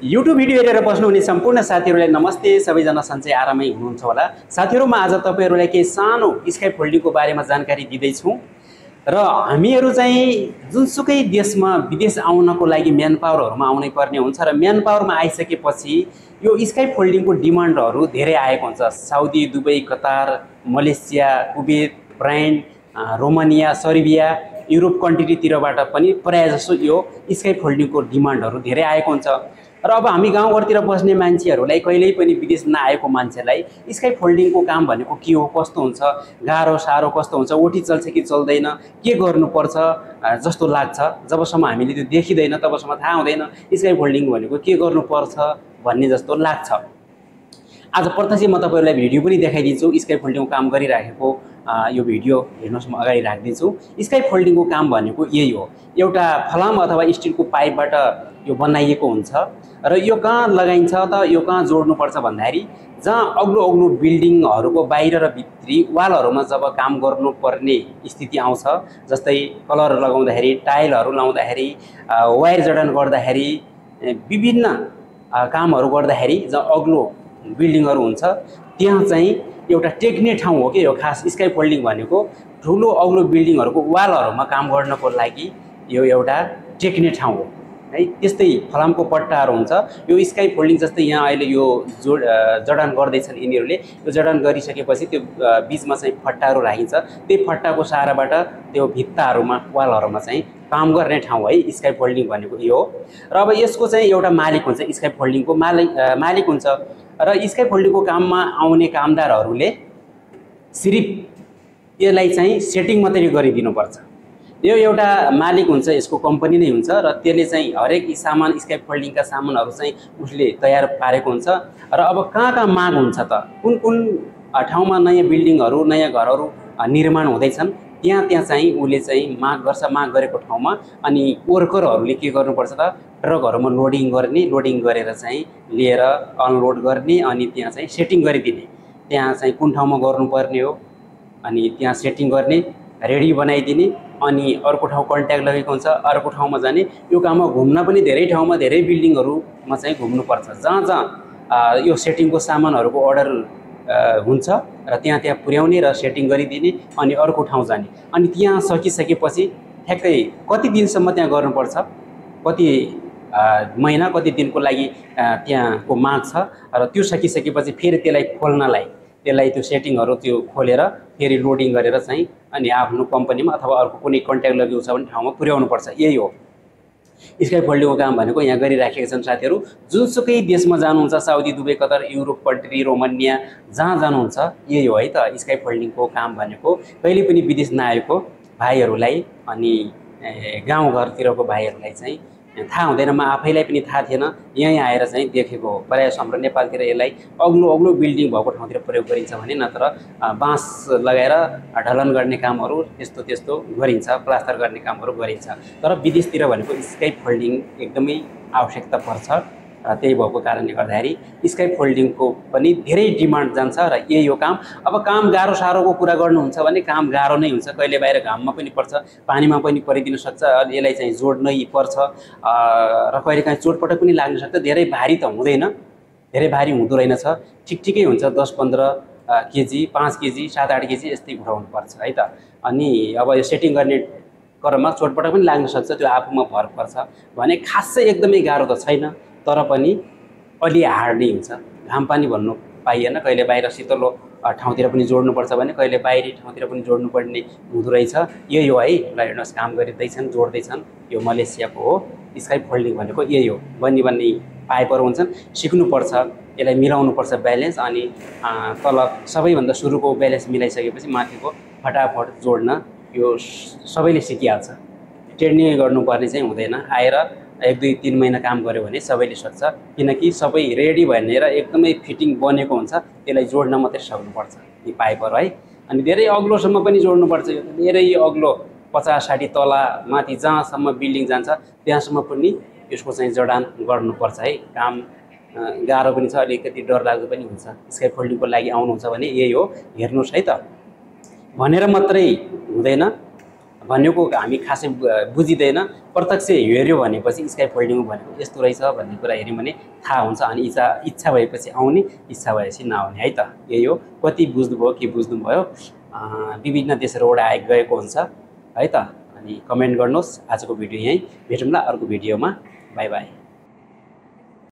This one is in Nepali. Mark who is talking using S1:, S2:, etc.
S1: युट्युब भिडियो हेरेर बस्नुहुने सम्पूर्ण साथीहरूलाई नमस्ते। सबैजना सन्चै आरामै हुनुहुन्छ होला। साथीहरू, म आज तपाईँहरूलाई केही सानो स्काई फोल्डिङको बारेमा जानकारी दिँदैछु। र हामीहरू चाहिँ जुनसुकै देशमा विदेश आउनको लागि म्यान पावरहरूमा आउनै पर्ने हुन्छ र म्यान पावरमा आइसकेपछि यो स्काई फोल्डिङको डिमान्डहरू धेरै आएको हुन्छ। Saudi, Dubai, Qatar, Malaysia, Kuwait, ब्रान्ड, रोमानिया, सर्बिया, युरोप कन्ट्रीतिरबाट पनि प्रायःजसो यो स्काई फोल्डिङको डिमान्डहरू धेरै आएको हुन्छ। र अब हामी गाउँघरतिर बस्ने मान्छेहरूलाई, कहिल्यै पनि विदेश नआएको मान्छेलाई स्काई फोल्डिङको काम भनेको के हो, कस्तो हुन्छ, गाह्रो साह्रो कस्तो हुन्छ, ओटी चल्छ कि चल्दैन, के गर्नुपर्छ जस्तो लाग्छ। जबसम्म हामीले त्यो देखिँदैन तबसम्म थाहा हुँदैन स्काई फोल्डिङ भनेको के गर्नुपर्छ भन्ने जस्तो लाग्छ। आज प्रत्यक्ष म तपाईँहरूलाई भिडियो पनि देखाइदिन्छु। स्काई फोल्डिङको काम गरिराखेको यो भिडियो हेर्नुहोस्, म अगाडि राखिदिन्छु। स्काई फोल्डिङको काम भनेको यही हो। एउटा फलाम अथवा स्टिलको पाइपबाट यो बनाइएको हुन्छ र यो कहाँ लगाइन्छ त, यो कहाँ जोड्नुपर्छ भन्दाखेरि जहाँ अग्लो अग्लो बिल्डिङहरूको बाहिर र भित्री वालहरूमा जब काम गर्नुपर्ने स्थिति आउँछ, जस्तै कलर लगाउँदाखेरि, टाइलहरू लाउँदाखेरि, वायर जडान गर्दाखेरि, विभिन्न कामहरू गर्दाखेरि जहाँ अग्लो बिल्डिङहरू हुन्छ त्यहाँ चाहिँ एउटा टेक्ने ठाउँ हो कि यो खास स्काई फोल्डिङ भनेको। ठुलो अग्लो बिल्डिङहरूको वालहरूमा काम गर्नको लागि यो एउटा टेक्ने ठाउँ हो है। त्यस्तै फलामको पट्टाहरू हुन्छ। यो स्काई फोल्डिङ जस्तै यहाँ अहिले यो जडान गर्दैछन् यिनीहरूले। यो जडान गरिसकेपछि त्यो बिचमा चाहिँ फट्टाहरू राखिन्छ। त्यही फट्टाको सहाराबाट त्यो भित्ताहरूमा, वालहरूमा चाहिँ काम गर्ने ठाउँ है स्काई फोल्डिङ भनेको यो हो। र अब यसको चाहिँ एउटा मालिक हुन्छ, स्काई फोल्डिङको मालिक हुन्छ। र स्काई फोल्डिङको काममा आउने कामदारहरूले सिर्फ यसलाई चाहिँ सेटिङ मात्रै गरिदिनुपर्छ। यो एउटा मालिक हुन्छ, यसको कम्पनी नै हुन्छ र त्यसले चाहिँ हरेक सामान, स्काई फोल्डिङका सामानहरू चाहिँ उसले तयार पारेको हुन्छ। र अब कहाँ कहाँ माग हुन्छ त, कुन कुन ठाउँमा नयाँ बिल्डिङहरू, नयाँ घरहरू निर्माण हुँदैछन् त्यहाँ चाहिँ उसले चाहिँ माग गर्छ। माग गरेको ठाउँमा अनि वर्करहरूले के गर्नुपर्छ त, ट्रकहरूमा लोडिङ गर्ने, लोडिङ गरेर चाहिँ लिएर अनलोड गर्ने अनि त्यहाँ चाहिँ सेटिङ गरिदिने। त्यहाँ चाहिँ कुन ठाउँमा गर्नुपर्ने हो अनि त्यहाँ सेटिङ गर्ने, रेडी बनाइदिने। अनि अर्को ठाउँ कन्ट्याक्ट लगेको हुन्छ, अर्को ठाउँमा जाने। यो काममा घुम्न पनि धेरै ठाउँमा, धेरै बिल्डिङहरूमा चाहिँ घुम्नुपर्छ। जहाँ जहाँ यो सेटिङको सामानहरूको अर्डर हुन्छ र त्यहाँ पुर्याउने र सेटिङ गरिदिने अनि अर्को ठाउँ जाने। अनि त्यहाँ सकिसकेपछि ठ्याक्कै कति दिनसम्म त्यहाँ गर्नुपर्छ, कति महिना, कति दिनको लागि त्यहाँको माग छ र त्यो सकिसकेपछि फेरि त्यसलाई खोल्नलाई, त्यसलाई त्यो सेटिङहरू त्यो खोलेर फेरि लोडिङ गरेर चाहिँ अनि आफ्नो कम्पनीमा अथवा अर्को कुनै कन्ट्याक्ट लगेको छ भने ठाउँमा पुर्याउनुपर्छ। यही हो स्काई फोल्डिङको काम भनेको। यहाँ गरिराखेका छन् साथीहरू। जुनसुकै देशमा जानुहुन्छ, Saudi, Dubai, Qatar, Europe country, Romania, जहाँ जानुहुन्छ यही हो है त स्काई फोल्डिङको काम भनेको। कहिले पनि विदेश नआएको भाइहरूलाई अनि गाउँघरतिरको भाइहरूलाई चाहिँ थाहा हुँदैन। म आफैलाई पनि थाहा थिएन, यहीँ आएर चाहिँ देखेको हो। प्रायः हाम्रो नेपालतिर यसलाई अग्लो अग्लो बिल्डिङ भएको ठाउँतिर प्रयोग गरिन्छ भने, नत्र बाँस लगाएर ढलन गर्ने कामहरू त्यस्तो गरिन्छ, प्लास्टर गर्ने कामहरू गरिन्छ। तर विदेशतिर भनेको स्काई फोल्डिङ एकदमै आवश्यकता पर्छ। त्यही भएको कारणले गर्दाखेरि स्काई फोल्डिङको पनि धेरै डिमान्ड जान्छ र यही हो काम। अब काम गाह्रो साह्रोको कुरा गर्नुहुन्छ भने काम गाह्रो नै हुन्छ। कहिले बाहिर घाममा पनि पर्छ, पानीमा पनि परिदिन सक्छ, यसलाई चाहिँ जोड्नै पर्छ र कहिलेकाहीँ चोटपटक पनि लाग्न सक्छ। धेरै भारी त हुँदैन, धेरै भारी हुँदो रहेनछ, ठिकै हुन्छ। 10-15 केजी, 5 केजी, 7-8 केजी यस्तै उठाउनु पर्छ है त। अनि अब यो सेटिङ गर्ने क्रममा चोटपटक पनि लाग्न सक्छ, त्यो आफूमा भर पर्छ भने खासै एकदमै गाह्रो त छैन। तर पनि अलि हार्ड नै हुन्छ। घाम पानी भन्नु पाइएन। कहिले बाहिर शीतलो ठाउँतिर पनि जोड्नुपर्छ भने, कहिले बाहिरी ठाउँतिर पनि जोड्नुपर्ने हुँदो रहेछ। यही हो है। ल हेर्नुहोस्, काम गरिँदैछन्, जोड्दैछन्। यो मलेसियाको हो स्काई फोल्डिङ भनेको। यही हो। बन्नी पाइपहरू हुन्छन्, सिक्नुपर्छ, यसलाई मिलाउनुपर्छ ब्यालेन्स। अनि तल सबैभन्दा सुरुको ब्यालेन्स मिलाइसकेपछि माथिको फटाफट जोड्न यो सबैले सिकिहाल्छ। ट्रेनिङ गर्नुपर्ने चाहिँ हुँदैन। आएर 1-2-3 महिना काम गऱ्यो भने सबैले सक्छ। किनकि सबै रेडी भनेर एकदमै फिटिङ बनेको हुन्छ, त्यसलाई जोड्न मात्रै सक्नुपर्छ यी पाइपहरू है। अनि धेरै अग्लोसम्म पनि जोड्नुपर्छ। यो धेरै अग्लो 50-60 तला माथि जहाँसम्म बिल्डिङ जान्छ त्यहाँसम्म पनि यसको चाहिँ जडान गर्नुपर्छ है। काम गाह्रो पनि छ, अलिकति डरलाग्दो पनि हुन्छ। स्काई फोल्डिङको लागि आउनुहुन्छ भने यही हो, हेर्नुहोस् है त। भनेर मात्रै हुँदैन, भनेको हामी खासै बुझिँदैन। प्रत्यक्ष हेऱ्यो भनेपछि स्काई फोल्डिङ भनेको यस्तो रहेछ भन्ने कुरा हेऱ्यौँ भने थाहा हुन्छ। अनि इच्छा भएपछि आउने, इच्छा भएपछि नआउने है त। यही हो। कति बुझ्नुभयो के बुझ्नुभयो, विभिन्न देशहरूबाट गएको हुन्छ है त। अनि कमेन्ट गर्नुहोस्। आजको भिडियो यहीँ भेटौँला अर्को भिडियोमा। By by.